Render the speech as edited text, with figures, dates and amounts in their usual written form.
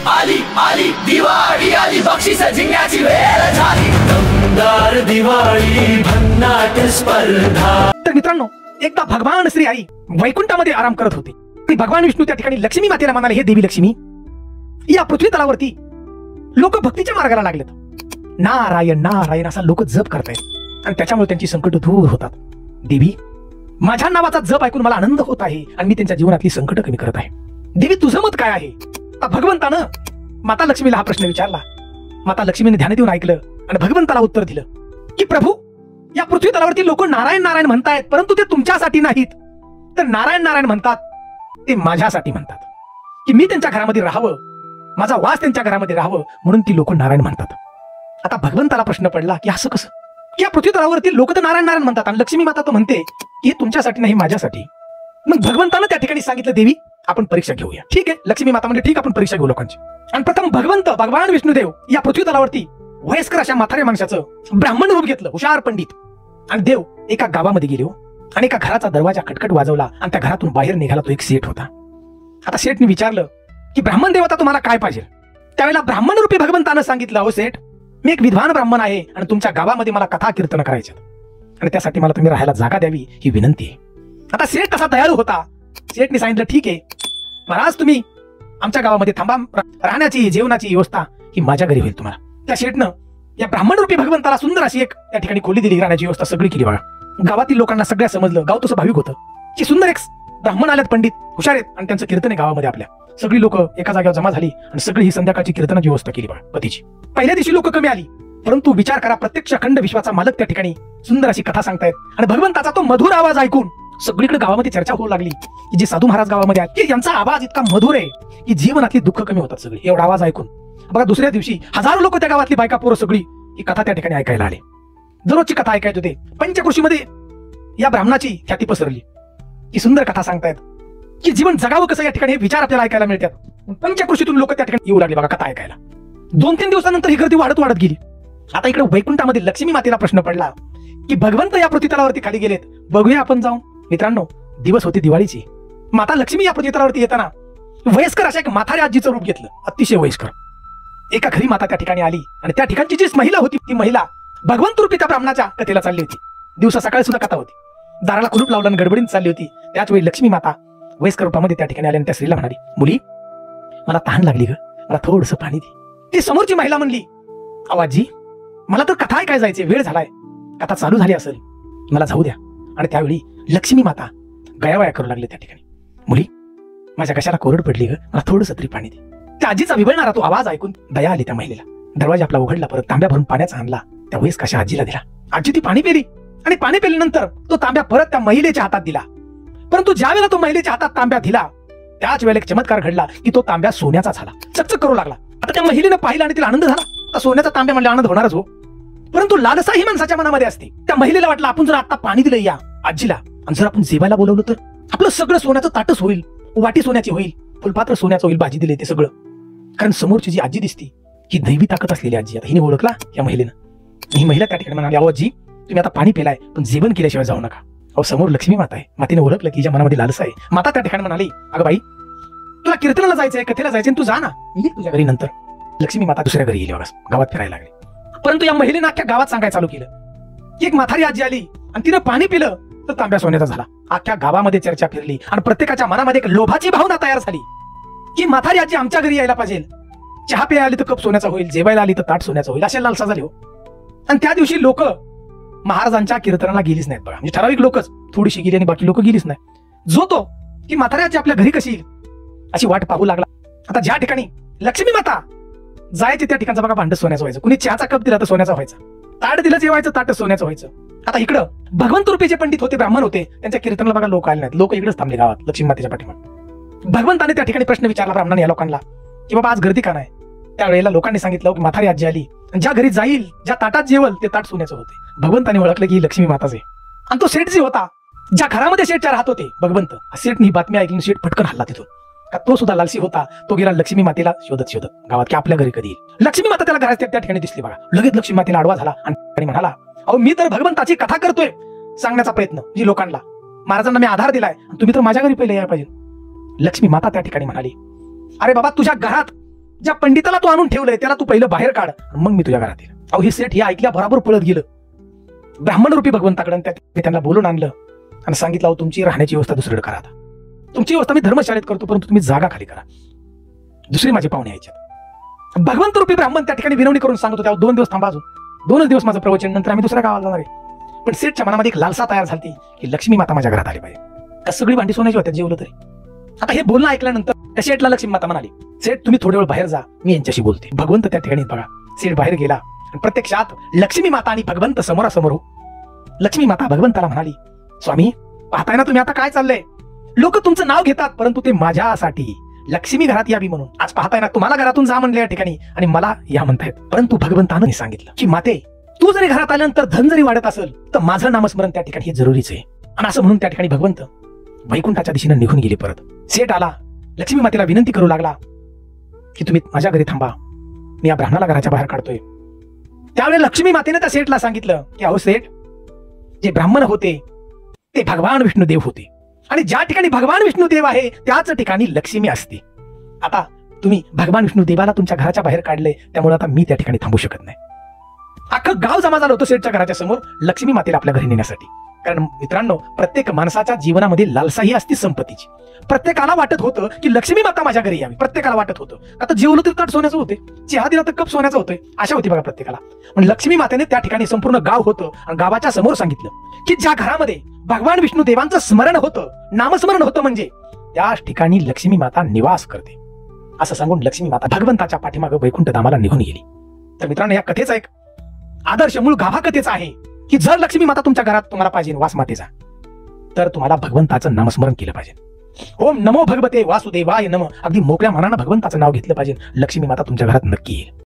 आली आली दिवाळी आली, बक्षीस जिंकण्याची वेळ झाली, दमदार दिवाळी भन्नाट स्पर्धा। तर मित्रांनो, एकदा भगवान श्री आई वैकुंठामध्ये आराम करत होते आणि भगवान विष्णू त्या ठिकाणी लक्ष्मी मातेला म्हणाले, हे देवी लक्ष्मी, या पृथ्वी तलावरती लोक भक्तीच्या मार्गाला लागलेत, नारायण नारायण असा लोक जप करतायत आणि त्याच्यामुळे त्यांची संकट दूर होतात। देवी, माझ्या नावाचा जप ऐकून मला आनंद होत आहे आणि मी त्यांच्या जीवनातली संकट कमी करत आहे। देवी, तुझं मत काय आहे? भगवंतानं माता लक्ष्मीला हा प्रश्न विचारला। माता लक्ष्मीने ध्यान देऊन ऐकलं आणि भगवंताला उत्तर दिलं की प्रभू, या पृथ्वी तलावरती लोक नारायण नारायण म्हणतायत, परंतु ते तुमच्यासाठी नाहीत, तर नारायण नारायण म्हणतात ते माझ्यासाठी म्हणतात, की मी त्यांच्या घरामध्ये राहावं, माझा वास त्यांच्या घरामध्ये राहावं, म्हणून ती लोक नारायण म्हणतात। आता भगवंताला प्रश्न पडला की असं कसं, की या पृथ्वी तलावरती लोक तर नारायण नारायण म्हणतात आणि लक्ष्मी माता तर म्हणते की हे तुमच्यासाठी नाही माझ्यासाठी। मग भगवंतानं त्या ठिकाणी सांगितलं, देवी आपण परीक्षा घेऊया। ठीक आहे, लक्ष्मी माता म्हणजे ठीक, आपण परीक्षा घेऊ लोकांची। आणि प्रथम भगवान विष्णुदेव या पृथ्वी तलावरती वयस्कर अशा म्हाताऱ्या माणसाचं ब्राह्मण रूप घेतलं, हुशार पंडित, आणि देव एका गावामध्ये गेले आणि एका घराचा दरवाजा खटखट वाजवला आणि त्या घरातून बाहेर निघाला तो एक सेठ होता। आता सेठने विचारलं की ब्राह्मण देवता तुम्हाला काय पाहिजे? त्यावेळेला ब्राह्मण रूपी भगवंतानं सांगितलं, हो सेठ, मी एक विद्वान ब्राह्मण आहे आणि तुमच्या गावामध्ये मला कथा कीर्तन करायच्यात आणि त्यासाठी मला तुम्ही राहायला जागा द्यावी ही विनंती आहे। आता सेठ कसा दयाळू होता, सेठने सांगितलं, ठीक आहे महाराज, तुम्ही आमच्या गावामध्ये थांबा, राहण्याची जेवणाची व्यवस्था ही माझ्या घरी होईल तुम्हाला। त्या सेठनं या ब्राह्मण रूपी भगवंताला सुंदर अशी एक त्या ठिकाणी खोली दिली, राहण्याची व्यवस्था सगळी केली। बघा, गावातील लोकांना सगळ्या समजलं, गाव तसं भाविक होतं की सुंदर एक ब्राह्मण आलेत, पंडित हुशार आहेत आणि त्यांचं कीर्तन आहे गावामध्ये। आपल्या सगळी लोक एका जागेवर जमा झाली आणि सगळी ही संध्याकाळची कीर्तनाची व्यवस्था केली बघा पतीची। पहिल्या दिवशी लोक कमी आली, परंतु विचार करा, प्रत्यक्ष अखंड विश्वाचा मालक त्या ठिकाणी सुंदर अशी कथा सांगतायत आणि भगवंताचा तो मधुर आवाज ऐकून सगळीकडे गावामध्ये चर्चा होऊ लागली की जे साधू महाराज गावामध्ये आहेत की यांचा आवाज इतका मधुर आहे की जीवनातली दुःख कमी होतात सगळी, एवढा आवाज ऐकून। बघा, दुसऱ्या दिवशी हजारो लोक त्या गावातली बायका पोरं सगळी ही कथा त्या ठिकाणी ऐकायला आले, दररोजची कथा ऐकायत होते। पंचकृषीमध्ये या ब्राह्मणाची ख्याती पसरली की सुंदर कथा सांगतायत की जीवन जगावं कसं, या ठिकाणी हे विचार आपल्याला ऐकायला मिळतात। पंचकृषीतून लोक त्या ठिकाणी येऊ लागले बघा कथा ऐकायला। 2-3 दिवसानंतर ही गर्दी वाढत वाढत गेली। आता इकडे वैकुंठामध्ये लक्ष्मी मातेला प्रश्न पडला की भगवंत या पृथ्वी तलावरती खाली गेलेत, बघूया आपण जाऊन। मित्रांनो, दिवस होती दिवाळीची। माता लक्ष्मी या पृथ्वी तलावरती येताना वयस्कर अशा एक म्हाताऱ्या आजीचं रूप घेतलं, अतिशय वयस्कर। एका घरी माता त्या ठिकाणी आली आणि त्या ठिकाणची जी महिला होती ती महिला भगवंत रूपी त्या ब्राह्मणाच्या कथेला चालली होती। दिवसा सकाळी सुद्धा कथा होती, दाराला कुलूप लावलं आणि गडबडीत चालली होती। त्याच वेळी लक्ष्मी माता वयस्कर रूपामध्ये त्या ठिकाणी आली आणि त्या स्त्रीला म्हणाली, मुली, मला तहान लागली ग, मला थोडंसं पाणी दे। ती समोरची महिला म्हणली, आवाजी, मला तर कथा ऐकायला जायचे, वेळ झालाय, कथा चालू झाली असेल, मला जाऊ द्या। आणि त्यावेळी लक्ष्मी माता गयावया करू लागले त्या ठिकाणी, मुली, माझ्या कशाला कोरड पडली ग, मला थोडंसं तरी पाणी दे। त्या आजीचा विवळणारा तो आवाज ऐकून दया आली त्या महिलेला। दरवाजा आपला उघडला, परत तांब्या भरून पाण्याचा आणला, त्या वयस्कर अशा आजीला दिला। आजी ती पाणी पेली आणि पाणी पेल्यानंतर तो तांब्या परत त्या महिलेच्या हातात दिला। परंतु ज्या वेळेला तो महिलेच्या हातात तांब्या दिला त्याच वेळेला एक चमत्कार घडला की तो तांब्या सोन्याचा झाला, चकचक करू लागला। आता त्या महिलेनं पाहिलं आणि तिला आनंद झाला, आता सोन्याचा तांब्या म्हणजे आनंद होणारच हो, परंतु लालसा ही माणसाच्या मनामध्ये असते। त्या महिलेला वाटलं, आपण जर आता पाणी दिलं या आजीला आणि जर आपण जेवायला बोलवलं तर आपलं सगळं सोन्याचं ताटच होईल, वाटी सोन्याची होईल, फुलपात्र सोन्याचं होईल, भाजी दिली ते सगळं। कारण समोरची जी आजी दिसती ही दैवी ताकद असलेली आजी। आता हिने ओळखला या महिलेनं। ही महिला त्या ठिकाणी म्हणाली, अहो आजी, तुम्ही आता पाणी पिलाय पण जेवण केल्याशिवाय जाऊ नका। अहो, समोर लक्ष्मी माता आहे। मातेने ओळखलं की हिच्या मनामध्ये लालसा आहे। माता त्या ठिकाणी म्हणाली, अगं बाई, तुला कीर्तनाला जायचंय, कथेला जायचंय, तू जा ना, मी तुझ्या घरी नंतर। लक्ष्मी माता दुसऱ्या घरी गेली, गावात फिरायला लागली। परंतु या महिलेनं अख्ख्या गावात सांगायला चालू केलं की एक म्हातारी आजी आली आणि तिनं पाणी पिलं तर तांब्या सोन्याचा झाला। अख्ख्या गावामध्ये चर्चा फिरली आणि प्रत्येकाच्या मनामध्ये एक लोभाची भावना तयार झाली की म्हातारी आजी आमच्या घरी यायला पाहिजे, चहा प्यायला आली तर कप सोन्याचा होईल, जेवायला आली तर ताट सोन्याचं होईल, अशा लालसा झाली हो। आणि त्या दिवशी लोक महाराजांच्या कीर्तनाला गेलीच नाहीत बघा, म्हणजे ठराविक लोकच थोडीशी गेली आणि बाकी लोक गेलीच नाही। जो तो की म्हातारी आजी आपल्या घरी कशी येईल अशी वाट पाहू लागला। आता ज्या ठिकाणी लक्ष्मी माता जायचे त्या ठिकाणचा बघा भांड सोन्याचं व्हायचं, कुणी चहाचा कप दिला तर सोन्याचा व्हायचा, ताट दिलं जेवायचं ताट सोन्याचं व्हायचं। आता इकडं भगवंत रूपी जे पंडित होते, ब्राह्मण होते, त्यांच्या कीर्तनाला बघा लोक आले नाहीत, लोक इकडेच थांबले गावात लक्ष्मी मातेच्या पाठीमागे। भगवंताने त्या ठिकाणी प्रश्न विचारला ब्राह्मणाने या लोकांना की बाबा आज गर्दी का नाही? त्यावेळेला लोकांनी सांगितलं की म्हातारी आजी आली, ज्या घरी जाईल, ज्या ताटात जेवल ते ताट सोन्याचं होते। भगवंताने ओळखलं की ही लक्ष्मी माताच आहे। आणि तो सेठ जी होता, ज्या घरामध्ये सेठच्या राहत होते भगवंत, सेठनी ही बातमी ऐकली, सेठ पटकन हल्ला तिथून, का तो सुद्धा लालसी होता। तो गेला लक्ष्मी मातेला शोधत गावात की आपल्या घरी कधी येईल। लक्ष्मी माता त्याला घरात त्या ठिकाणी दिसली बघा, लगेच लक्ष्मी मातेला आडवा झाला आणि म्हणाला, अहो मी तर भगवंताची कथा करतोय, सांगण्याचा प्रयत्न जी लोकांना, महाराजांना मी आधार दिलाय, तुम्ही तर माझ्या घरी पहिले यायला पाहिजे। लक्ष्मी माता त्या ठिकाणी म्हणाली, अरे बाबा, तुझ्या घरात ज्या पंडिताला तू आणून ठेवलंय त्याला तू पहिलं बाहेर काढ, मग मी तुझ्या घरात येईल. अहो हे सेठ हे ऐकल्या बरोबर पळत गेलं ब्राह्मण रूपी भगवंताकडे. त्यांना बोलून आणलं आणि सांगितलं, अहो तुमची राहण्याची व्यवस्था दुसरीकडे करा. आता तुमची व्यवस्था मी धर्मशाळेत करतो, परंतु तुम्ही जागा खाली करा, दुसरी माझी पाहुणे यायच्यात. भगवंत रूपी ब्राह्मण त्या ठिकाणी विनवणी करून सांगतो, त्या 2 दिवस थांबा, अजून 2च दिवस माझं प्रवचन, नंतर आम्ही दुसऱ्या गावाला जाणार आहे. पण सेठच्या मनामध्ये एक लालसा तयार झाली की लक्ष्मी माता माझ्या घरात आली पाहिजे. का सगळी भांडी सोन्याची होत्या जेवलं तरी. आता हे बोलणं ऐकल्यानंतर त्या सेठला लक्ष्मी माता म्हणाली, सेठ तुम्ही थोडे वेळ बाहेर जा, मी यांच्याशी बोलते. भगवंत त्या ठिकाणी बघा, सेठ बाहेर गेला आणि प्रत्यक्षात लक्ष्मी माता आणि भगवंत समोरासमोर. लक्ष्मी माता भगवंताला म्हणाली, स्वामी पाहताय ना तुम्ही आता काय चाललंय, लोक तुमचं नाव घेतात परंतु ते माझ्यासाठी लक्ष्मी घरात यावी म्हणून. आज पाहताय ना तुम्हाला घरातून जा म्हणले या ठिकाणी आणि मला या म्हणतायत, परंतु भगवंतानं सांगितलं की माते तू जरी घरात आल्यानंतर धन जरी वाढत असेल तर माझं नामस्मरण त्या ठिकाणी हे जरुरीच आहे. आणि असं म्हणून त्या ठिकाणी भगवंत वैकुंठाच्या दिशेने निघून गेले. परत सेठ आला, लक्ष्मी मातेला विनंती करू लागला की तुम्ही माझ्या घरी थांबा, मी या ब्राह्मणाला घराच्या बाहेर काढतोय. त्यावेळी लक्ष्मी मातेने त्या सेठला सांगितलं की अहो सेठ, जे ब्राह्मण होते ते भगवान विष्णुदेव होते आणि ज्या ठिकाणी भगवान विष्णुदेव आहे त्याच ठिकाणी लक्ष्मी असते. आता तुम्ही भगवान विष्णुदेवाला तुमच्या घराच्या बाहेर काढले, त्यामुळे आता मी त्या ठिकाणी थांबू शकत नाही. अख्खं गाव जमा झालं होतं सेठच्या घराच्या समोर लक्ष्मी मातेला आपल्या घरी नेण्यासाठी. कारण मित्रांनो, प्रत्येक माणसाच्या जीवनामध्ये लालसाही असते संपत्तीची. प्रत्येकाला वाटत होतं की लक्ष्मी माता माझ्या घरी यावी, प्रत्येकाला वाटत होतं. आता जेवलं तर ताट सोन्याचं होते, चहा दिला तर कप सोन्याचा होतोय, आशा होती बघा प्रत्येकाला. पण लक्ष्मी मातेने त्या ठिकाणी संपूर्ण गाव होतं आणि गावाच्या समोर सांगितलं की ज्या घरामध्ये भगवान विष्णू देवांचं स्मरण होतं, नामस्मरण होतं, म्हणजे त्या ठिकाणी लक्ष्मी माता निवास करते. असं सांगून लक्ष्मी माता भगवंताच्या पाठीमागे वैकुंठ धामाला निघून गेली. तर मित्रांनो, या कथेचा एक आदर्श मूळ गाभा कथेचा आहे की जर लक्ष्मी माता तुमच्या घरात तुम्हाला पाहिजे वास मातेचा, तर तुम्हाला भगवंताचं नामस्मरण केलं पाहिजे. ओम नमो भगवते वासुदेवाय नमः, अगदी मोकळ्या मनानं भगवंताचं नाव घेतलं पाहिजे. लक्ष्मी माता तुमच्या घरात नक्की येईल.